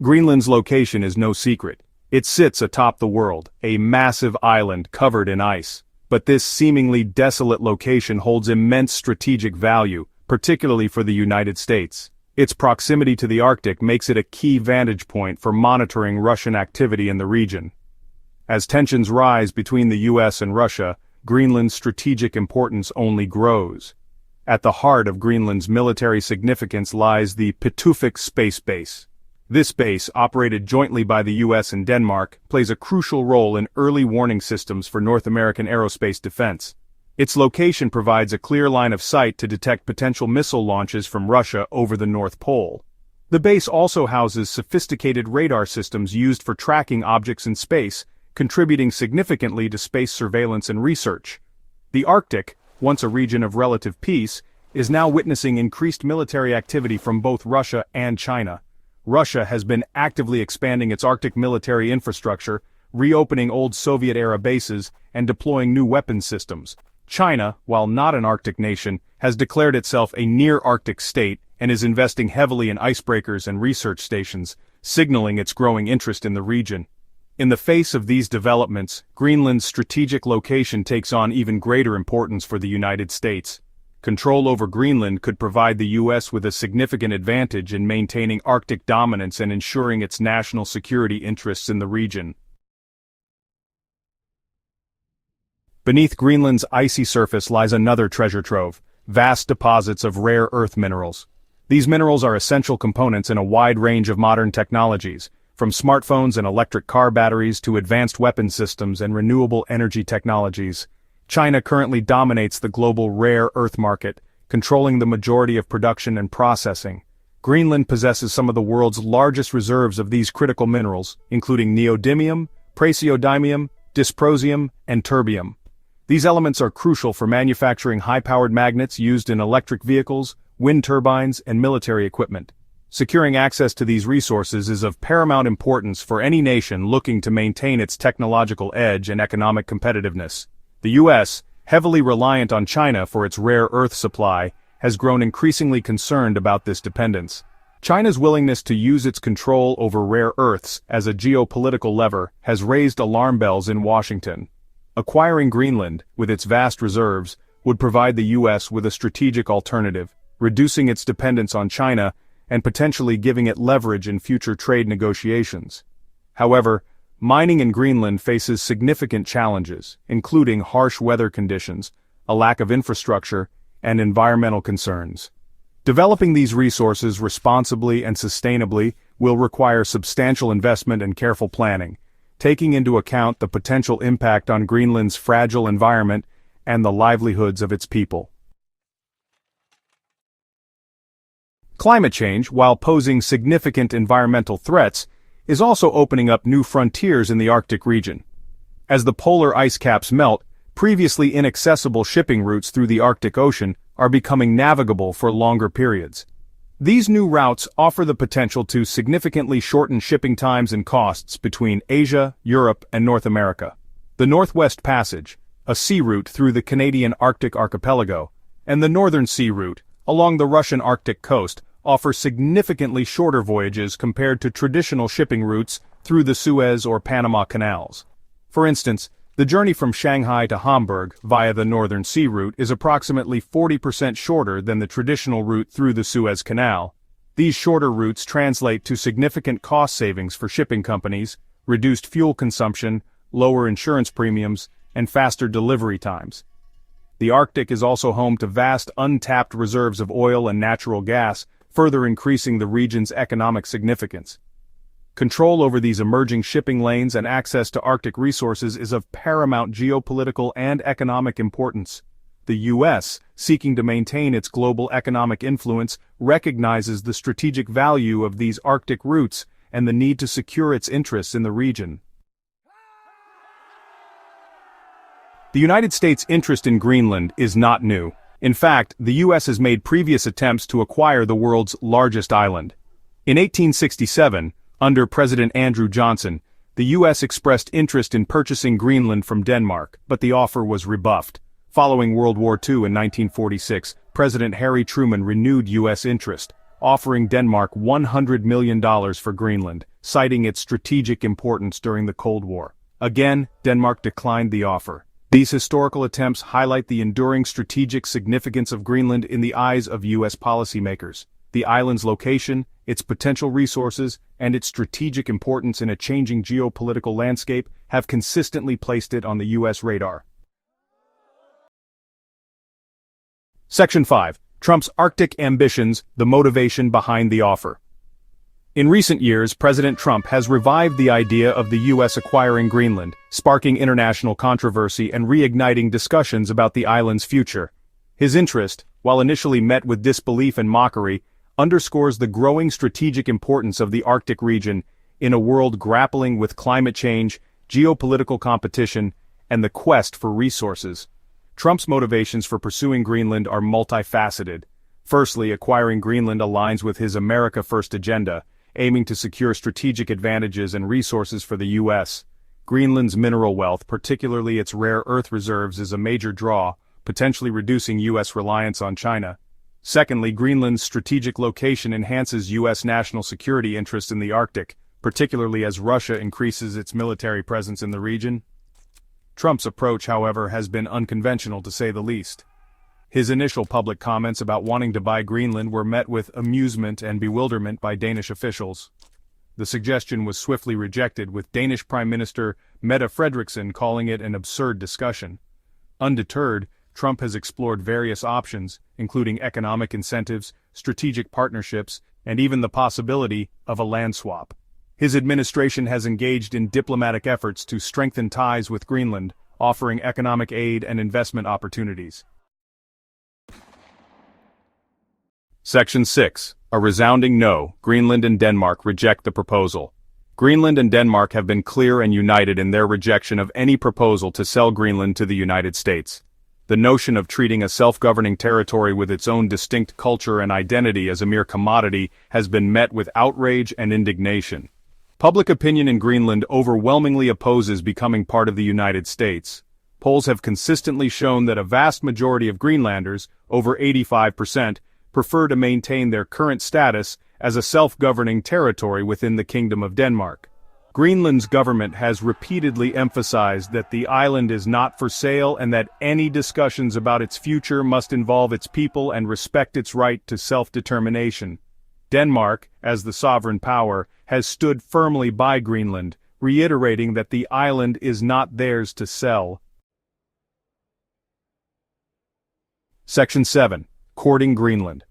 Greenland's location is no secret. It sits atop the world, a massive island covered in ice. But this seemingly desolate location holds immense strategic value, particularly for the United States. Its proximity to the Arctic makes it a key vantage point for monitoring Russian activity in the region. As tensions rise between the US and Russia, Greenland's strategic importance only grows. At the heart of Greenland's military significance lies the Pitufik Space Base. This base, operated jointly by the US and Denmark, plays a crucial role in early warning systems for North American aerospace defense. Its location provides a clear line of sight to detect potential missile launches from Russia over the North Pole. The base also houses sophisticated radar systems used for tracking objects in space, contributing significantly to space surveillance and research. The Arctic, once a region of relative peace, is now witnessing increased military activity from both Russia and China. Russia has been actively expanding its Arctic military infrastructure, reopening old Soviet-era bases, and deploying new weapons systems. China, while not an Arctic nation, has declared itself a near-Arctic state and is investing heavily in icebreakers and research stations, signaling its growing interest in the region. In the face of these developments, Greenland's strategic location takes on even greater importance for the United States. Control over Greenland could provide the U.S. with a significant advantage in maintaining Arctic dominance and ensuring its national security interests in the region. Beneath Greenland's icy surface lies another treasure trove, vast deposits of rare earth minerals. These minerals are essential components in a wide range of modern technologies, from smartphones and electric car batteries to advanced weapons systems and renewable energy technologies. China currently dominates the global rare earth market, controlling the majority of production and processing. Greenland possesses some of the world's largest reserves of these critical minerals, including neodymium, praseodymium, dysprosium, and terbium. These elements are crucial for manufacturing high-powered magnets used in electric vehicles, wind turbines, and military equipment. Securing access to these resources is of paramount importance for any nation looking to maintain its technological edge and economic competitiveness. The U.S., heavily reliant on China for its rare earth supply, has grown increasingly concerned about this dependence. China's willingness to use its control over rare earths as a geopolitical lever has raised alarm bells in Washington. Acquiring Greenland, with its vast reserves, would provide the U.S. with a strategic alternative, reducing its dependence on China and potentially giving it leverage in future trade negotiations. However, mining in Greenland faces significant challenges, including harsh weather conditions, a lack of infrastructure, and environmental concerns. Developing these resources responsibly and sustainably will require substantial investment and careful planning, taking into account the potential impact on Greenland's fragile environment and the livelihoods of its people. Climate change, while posing significant environmental threats, is also opening up new frontiers in the Arctic region. As the polar ice caps melt, previously inaccessible shipping routes through the Arctic Ocean are becoming navigable for longer periods. These new routes offer the potential to significantly shorten shipping times and costs between Asia, Europe, and North America. The Northwest Passage, a sea route through the Canadian Arctic archipelago, and the Northern Sea Route, along the Russian Arctic coast, offer significantly shorter voyages compared to traditional shipping routes through the Suez or Panama canals. For instance, the journey from Shanghai to Hamburg via the Northern Sea Route is approximately 40% shorter than the traditional route through the Suez Canal. These shorter routes translate to significant cost savings for shipping companies, reduced fuel consumption, lower insurance premiums, and faster delivery times. The Arctic is also home to vast untapped reserves of oil and natural gas, further increasing the region's economic significance. Control over these emerging shipping lanes and access to Arctic resources is of paramount geopolitical and economic importance. The U.S., seeking to maintain its global economic influence, recognizes the strategic value of these Arctic routes and the need to secure its interests in the region. The United States' interest in Greenland is not new. In fact, the U.S. has made previous attempts to acquire the world's largest island. In 1867, under President Andrew Johnson, the U.S. expressed interest in purchasing Greenland from Denmark, but the offer was rebuffed. Following World War II in 1946, President Harry Truman renewed U.S. interest, offering Denmark $100 million for Greenland, citing its strategic importance during the Cold War. Again, Denmark declined the offer. These historical attempts highlight the enduring strategic significance of Greenland in the eyes of U.S. policymakers. The island's location, its potential resources, and its strategic importance in a changing geopolitical landscape have consistently placed it on the U.S. radar. Section 5. Trump's Arctic ambitions, the motivation behind the offer. In recent years, President Trump has revived the idea of the U.S. acquiring Greenland, sparking international controversy and reigniting discussions about the island's future. His interest, while initially met with disbelief and mockery, underscores the growing strategic importance of the Arctic region in a world grappling with climate change, geopolitical competition, and the quest for resources. Trump's motivations for pursuing Greenland are multifaceted. Firstly, acquiring Greenland aligns with his America First agenda, aiming to secure strategic advantages and resources for the U.S. Greenland's mineral wealth, particularly its rare earth reserves, is a major draw, potentially reducing U.S. reliance on China. Secondly, Greenland's strategic location enhances U.S. national security interests in the Arctic, particularly as Russia increases its military presence in the region. Trump's approach, however, has been unconventional to say the least. His initial public comments about wanting to buy Greenland were met with amusement and bewilderment by Danish officials. The suggestion was swiftly rejected, with Danish Prime Minister Mette Frederiksen calling it an absurd discussion. Undeterred, Trump has explored various options, including economic incentives, strategic partnerships, and even the possibility of a land swap. His administration has engaged in diplomatic efforts to strengthen ties with Greenland, offering economic aid and investment opportunities. Section 6. A resounding no. Greenland and Denmark reject the proposal. Greenland and Denmark have been clear and united in their rejection of any proposal to sell Greenland to the United States. The notion of treating a self-governing territory with its own distinct culture and identity as a mere commodity has been met with outrage and indignation. Public opinion in Greenland overwhelmingly opposes becoming part of the United States. Polls have consistently shown that a vast majority of Greenlanders, over 85%, prefer to maintain their current status as a self-governing territory within the Kingdom of Denmark. Greenland's government has repeatedly emphasized that the island is not for sale and that any discussions about its future must involve its people and respect its right to self-determination. Denmark, as the sovereign power, has stood firmly by Greenland, reiterating that the island is not theirs to sell. Section 7. Courting Greenland.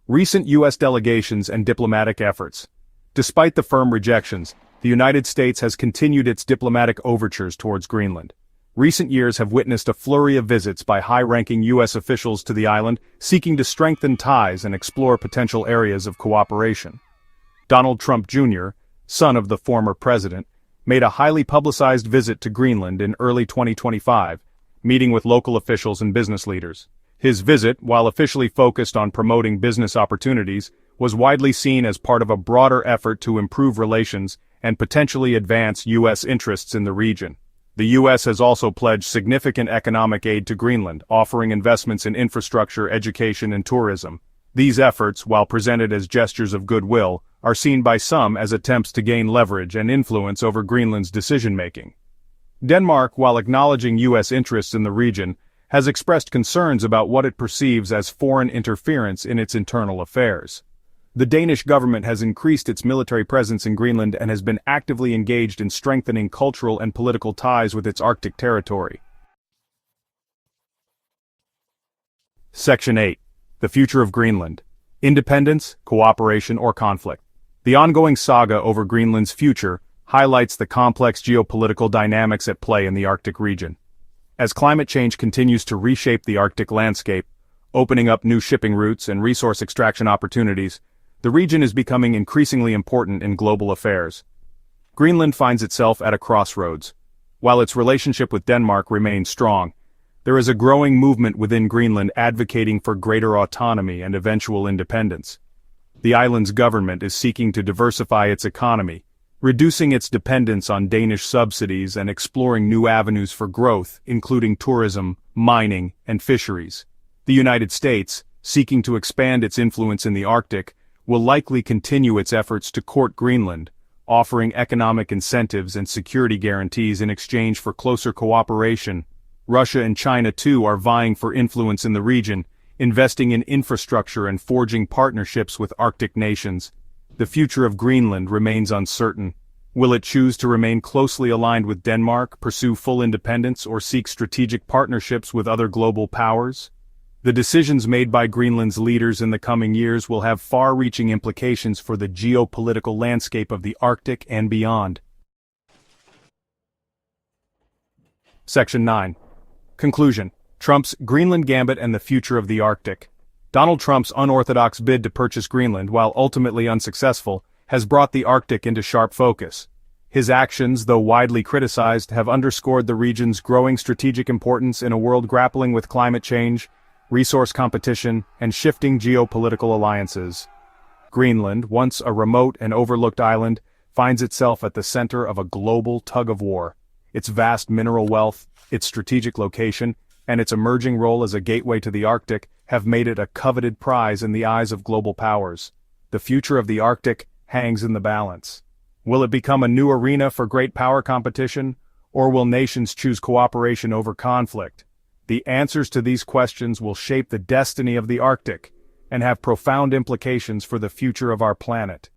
Recent U.S. delegations and diplomatic efforts. Despite the firm rejections, the United States has continued its diplomatic overtures towards Greenland. Recent years have witnessed a flurry of visits by high-ranking U.S. officials to the island, seeking to strengthen ties and explore potential areas of cooperation. Donald Trump Jr., son of the former president, made a highly publicized visit to Greenland in early 2025, meeting with local officials and business leaders. His visit, while officially focused on promoting business opportunities, was widely seen as part of a broader effort to improve relations and potentially advance U.S. interests in the region. The U.S. has also pledged significant economic aid to Greenland, offering investments in infrastructure, education, and tourism. These efforts, while presented as gestures of goodwill, are seen by some as attempts to gain leverage and influence over Greenland's decision-making. Denmark, while acknowledging U.S. interests in the region, has expressed concerns about what it perceives as foreign interference in its internal affairs. The Danish government has increased its military presence in Greenland and has been actively engaged in strengthening cultural and political ties with its Arctic territory. Section 8. The future of Greenland. Independence, cooperation, or conflict. The ongoing saga over Greenland's future highlights the complex geopolitical dynamics at play in the Arctic region. As climate change continues to reshape the Arctic landscape, opening up new shipping routes and resource extraction opportunities, the region is becoming increasingly important in global affairs. Greenland finds itself at a crossroads. While its relationship with Denmark remains strong, there is a growing movement within Greenland advocating for greater autonomy and eventual independence. The island's government is seeking to diversify its economy, reducing its dependence on Danish subsidies and exploring new avenues for growth, including tourism, mining, and fisheries. The United States, seeking to expand its influence in the Arctic, will likely continue its efforts to court Greenland, offering economic incentives and security guarantees in exchange for closer cooperation. Russia and China too are vying for influence in the region, investing in infrastructure and forging partnerships with Arctic nations. The future of Greenland remains uncertain. Will it choose to remain closely aligned with Denmark, pursue full independence, or seek strategic partnerships with other global powers? The decisions made by Greenland's leaders in the coming years will have far-reaching implications for the geopolitical landscape of the Arctic and beyond. Section 9. Conclusion. Trump's Greenland Gambit and the Future of the Arctic. Donald Trump's unorthodox bid to purchase Greenland, while ultimately unsuccessful, has brought the Arctic into sharp focus. His actions, though widely criticized, have underscored the region's growing strategic importance in a world grappling with climate change, resource competition, and shifting geopolitical alliances. Greenland, once a remote and overlooked island, finds itself at the center of a global tug-of-war. Its vast mineral wealth, its strategic location, and its emerging role as a gateway to the Arctic have made it a coveted prize in the eyes of global powers. The future of the Arctic hangs in the balance. Will it become a new arena for great power competition, or will nations choose cooperation over conflict? The answers to these questions will shape the destiny of the Arctic and have profound implications for the future of our planet.